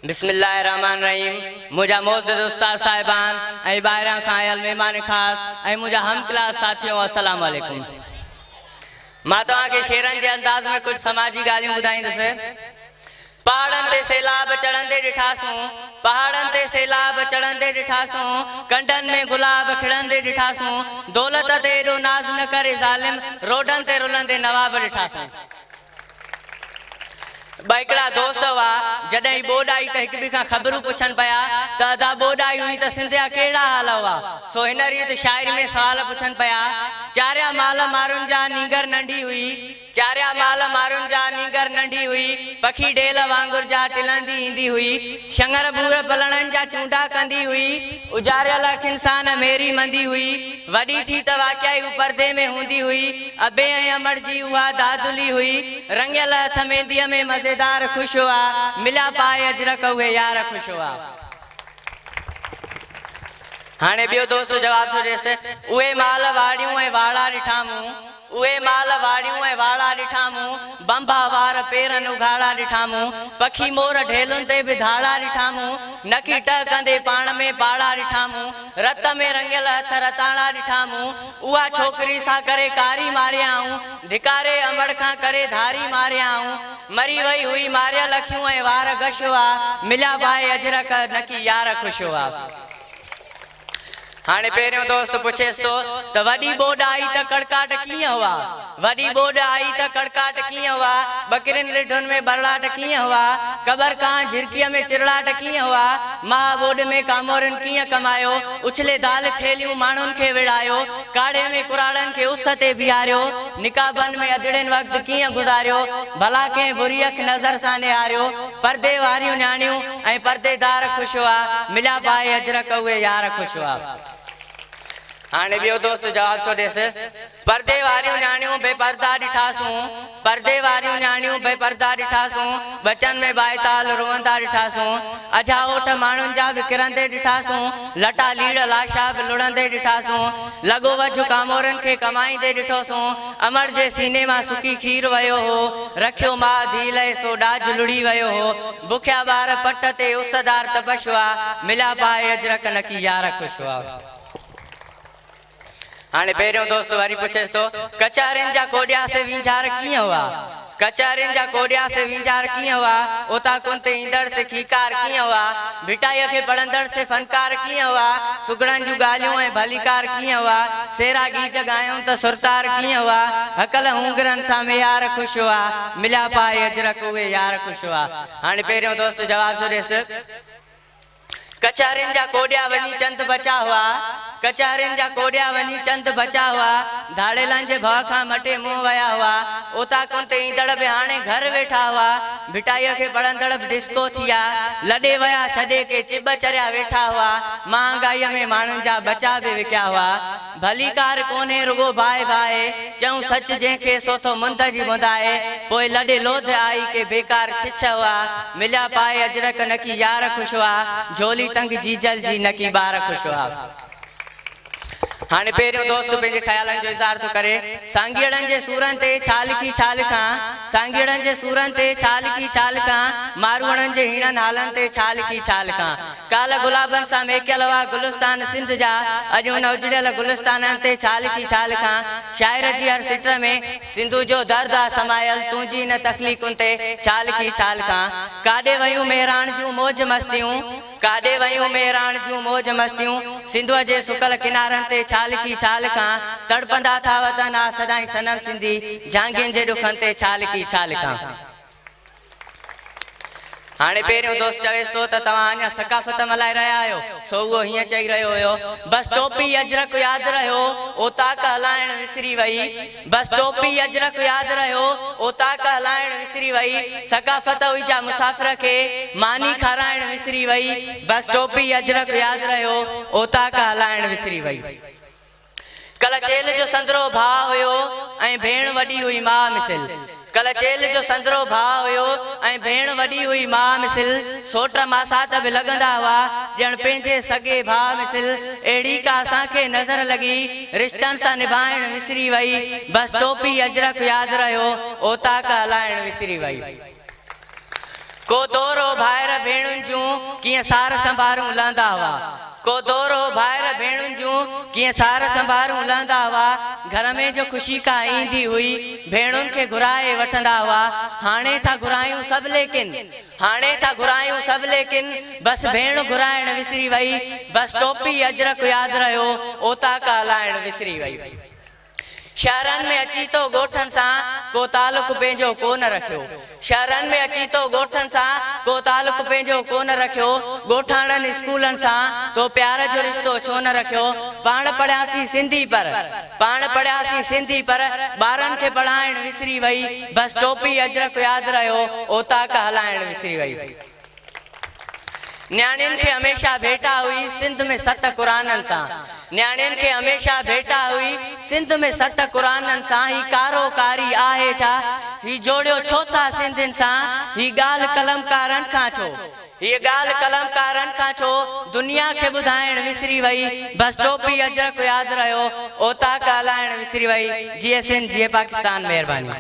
बिस्मिल्लाहिर्रहमानिर्रहीम। मुझा मोअज़्ज़ज़ उस्ताद साहिबान ऐं ॿाहिरां खां आयल महिमान ख़ास ऐं मुझा हम क्लास साथियों अस्सलाम वालेकुम। मां तव्हांखे शेरनि जे अंदाज़ में कुछ समाजी ॻाल्हियूं ॿुधाईंदुसि। पहाड़नि ते सैलाब चढ़ंदे ॾिठासूं, पहाड़नि ते सैलाब चढ़ंदे ॾिठासूं, कंडनि में गुलाब खिड़ंदे ॾिठासूं, दौलत ते एॾो नाज़ न करे ज़ालिम, रोडनि ते रुलंदे नवाब ॾिठासूं। हिकिड़ा दोस्त हुआ, जॾहिं बोॾ आई त हिक ॿिए खां ख़बरूं पुछनि पिया त अदा बोॾ आई हुई त सिंध जा कहिड़ा हाल हुआ। सो हिन रीति शाइरी में सवाल पुछनि पिया। चारिया माल मारुनि जा नींगर नंढी हुई, चारिया माल मारुनि जा नींगर नंढी हुई, पखी ढेल वांगुर जा टिलंदी ईंदी हुई, शंगर बूर पलणनि जा चूंडा कंदी हुई, उजारियल अखियुनि सां न मेरी मंदी हुई, वॾी थी त वाक़ई परदे में हूंदी हुई, अबे ऐं अमड़ जी उहा दादुली हुई, रंगियल हथ मेंदीअ में मज़ेदार ख़ुशि हुआ, मिलिया पाए अजरक उहे यार ख़ुशि हुआ। हाणे ॿियो दोस्त जवाब थो ॾेसि। उहे माल वाड़ियूं ऐं वाड़ा ॾिठा मूं, उहे माल वाड़ियूं ऐं वाड़ा ॾिठा मूं, बंबा वार पेरनि उघाड़ा ॾिठा मूं, पखी मोर ढेलुनि ते बि धाड़ा ॾिठा मूं, नखी टह कंदे पाण में पाड़ा ॾिठा मूं, रत में रंगियल हथ रताड़ा ॾिठा मूं, उहा छोकिरी सां करे कारी मारियाऊं, धिकारे अमड़ खां करे धारी मारियाऊं, मरी वई हुई मारियल अखियूं ऐं वार गश हुआ, मिलिया भाई अजरक नकी यार ख़ुशि हुआ। हाणे पहिरियों दोस्त पुछेसि तो त वॾी बोॾ आई त कड़काट कीअं हुआ, वॾी बोॾ आई त कड़काट कीअं हुआ, बकरियुनि रिढुनि में बरलाट कीअं हुआ, कबर खां झिरकीअ में चिरलाट कीअं हुआ, मां बोॾ में कामोरनि कीअं कमायो, उछले दाल थेलियूं माण्हुनि खे विड़ायो, काढ़े में कुराड़नि खे उस ते बीहारियो, निकाबनि में अधड़नि वक़्तु कीअं गुज़ारियो, भला कंहिं बुरी अख नज़र सां निहारियो, परदे वारियूं न्याणियूं ऐं परदेदार ख़ुशि हुआ, मिलिया पाए अजरक उहे यार ख़ुशि हुआ। हाणे ॿियो दोस्त जवाब थो ॾेसि। परदे वारियूं न्याणियूं बेपर्दा ॾिठासूं, परदे वारियूं न्याणियूं बेपर्दा ॾिठासूं, बचन में बाएताल रोअंदा ॾिठासूं, अझा ओठ माण्हुनि जा बि किरंदे ॾिठासूं, लटा लीड़ लाशा बि लुड़ंदे ॾिठासूं, लॻो वझ कामोरनि खे कमाईंदे ॾिठोसूं, अमर जे सीने मां सुकी खीर वियो हो, रखियो मां धी लहे सो ॾाज लुड़ी वियो हो, बुखिया ॿार पट ते उसदार तपश हुआ, मिलिया पाए अजरक नकी यार ख़ुशि हुआ। हाणे पहिरियों दोस्त वरी पुछेसि तो कचारियुनि जा कोडिया से वींझार कीअं हुआ, कचारियुनि जा कोडिया से वींझार कीअं हुआ, उता कुन ते ईंदड़ से खीकार कीअं हुआ, भिटाईअ खे पढ़ंदड़ से फनकार कीअं हुआ, सुगड़नि जूं ॻाल्हियूं ऐं भलीकार कीअं हुआ, सेरा गीत ॻायूं त सुरतार कीअं हुआ, हकल हूंगरनि सां मेयार ख़ुशि हुआ, मिलिया पाए अजरक उहे यार ख़ुशि हुआ। हाणे पहिरियों दोस्त जवाब थो ॾेसि। कचारियुनि जा कोडिया वञी चंद बचा हुआ, कचारियुनि जा कोडिया वञी चंद बचा हुआ, धाड़ेलनि जे भउ खां मटे मुंहुं विया हुआ, उता कुन ते ईंदड़ बि हाणे घर वेठा हुआ, भिटाईअ खे पढ़ंदड़ बि डिस्को थिया, लॾे विया छॾे के चिब चरिया वेठा हुआ, महांगाईअ में माण्हुनि जा बचा बि विकिया हुआ, भलीकार कोन्हे रुगो भाए भाए, चऊं सच जंहिंखे सोथो मुंद जी ॿुधाए, पोइ लॾे लोध आई के बेकार छिछ हुआ, मिलिया पाए अजरक नकी यार ख़ुशि हुआ, झोली तंग जीजल जी नकी ॿार ख़ुशि हुआ। हाणे पहिरियों दोस्त पंहिंजे ख़्यालनि जो इज़हार थो करे। सांगीड़नि जे सूरनि ते छाल की छाल खां, सांगीड़नि जे सूरनि ते छाल की छाल खां, मारूअड़नि जे हीणनि हालनि ते छाल की छाल खां, काल गुलाबनि सां मेकियल हुआ गुलिस्तान सिंध जा, अॼु हुन उजड़ियल गुलिस्ताननि ते छाल की छाल खां, शाइर जी हर सिट में सिंधु जो दर्द आहे समायल, तुंहिंजी न तकलीफ़ुनि ते छाल की छाल खां, काॾे वयूं मेहरान जूं मौज मस्तियूं, काॾे वयूं मेहरान जूं मौज मस्तियूं, सिंधुअ जे सुकल किनारनि ते छाल की छाल खां, तड़पंदा था वतन आ सदाई सनम सिंधी, झांगियुनि जे ॾुखनि ते छाल की छाल खां। हाणे पहिरियों दोस्त चवेसि तो त तव्हां अञा सकाफ़त मल्हाए रहिया आहियो, सो उहो हीअं चई रहियो हुयो, बस टोपी अजरक यादि रहियो, ओताक हलाइण विसरी वई, बस टोपी अजरक यादि रहियो, ओताक हलाइण विसरी वई, सकाफ़त हुइजा मुसाफ़िर खे मानी खाराइण विसरी वई, बस टोपी अजरक यादि रहियो, ओताक हलाइण विसरी वई। कल चेल जो संदरो भाउ हुयो ऐं भेण वॾी हुई मां मिसिल, कल चेल जो संदरो भाउ हुयो ऐं भेण वॾी हुई मां मिसिल, सोट मासात बि लॻंदा हुआ ॼण पंहिंजे सॻे भाउ मिसिल, अहिड़ी का असांखे नज़र लॻी रिश्तनि सां निभाइण विसरी वई, बस टोपी अजरक यादि रहियो, ओताक हलाइण विसरी वई। को दौरो भाइर भेणुनि जूं कीअं सार संभारूं लहंदा हुआ, को दोरो भाइर भेणुनि जूं कीअं सार संभारूं लहंदा हुआ। घर में जो ख़ुशी का ईंदी हुई भेणुनि खे घुराए वठंदा हुआ। हाणे था घुरायूं सभु लेकिन, हाणे था घुरायूं सभु लेकिन, बस भेण घुराइण विसरी वई, बस टोपी अजरक यादि रहियो, ओताक हलाइण विसरी वई। शहरनि में अची तो ॻोठनि सां को तालुक पंहिंजो कोन रखियो, शहरनि में अची तो ॻोठनि सां को तालुक पंहिंजो कोन रखियो। ॻोठाणनि स्कूलनि सां तो प्यार जो रिश्तो छो न रखियो। पाण पढ़ियासीं सिंधी पर, पाण पढ़ियासीं सिंधी पर, ॿारनि खे पढ़ाइण विसरी वई, बस टोपी अजरक यादि रहियो, ओताक हलाइण विसरी वई। न्याणियुनि खे हमेशा भेटा हुई सिंध में 7 क़ुराननि सां, न्याणियुनि खे हमेशा भेटा हुई सिंध में 7 क़ुराननि सां। ही कारोकारी आहे छा, ही जोड़ियो छो था सिंधियुनि सां, ही ॻाल्हि कलमकारनि खां छो, हीअ ॻाल्हि कलमकारनि खां छो, दुनिया खे ॿुधाइण विसरी वई, बस टोपी अजरक यादि रहियो, ओताक हलाइण विसरी वई। जीअं सिंध जीअं पाकिस्तान, महिरबानी।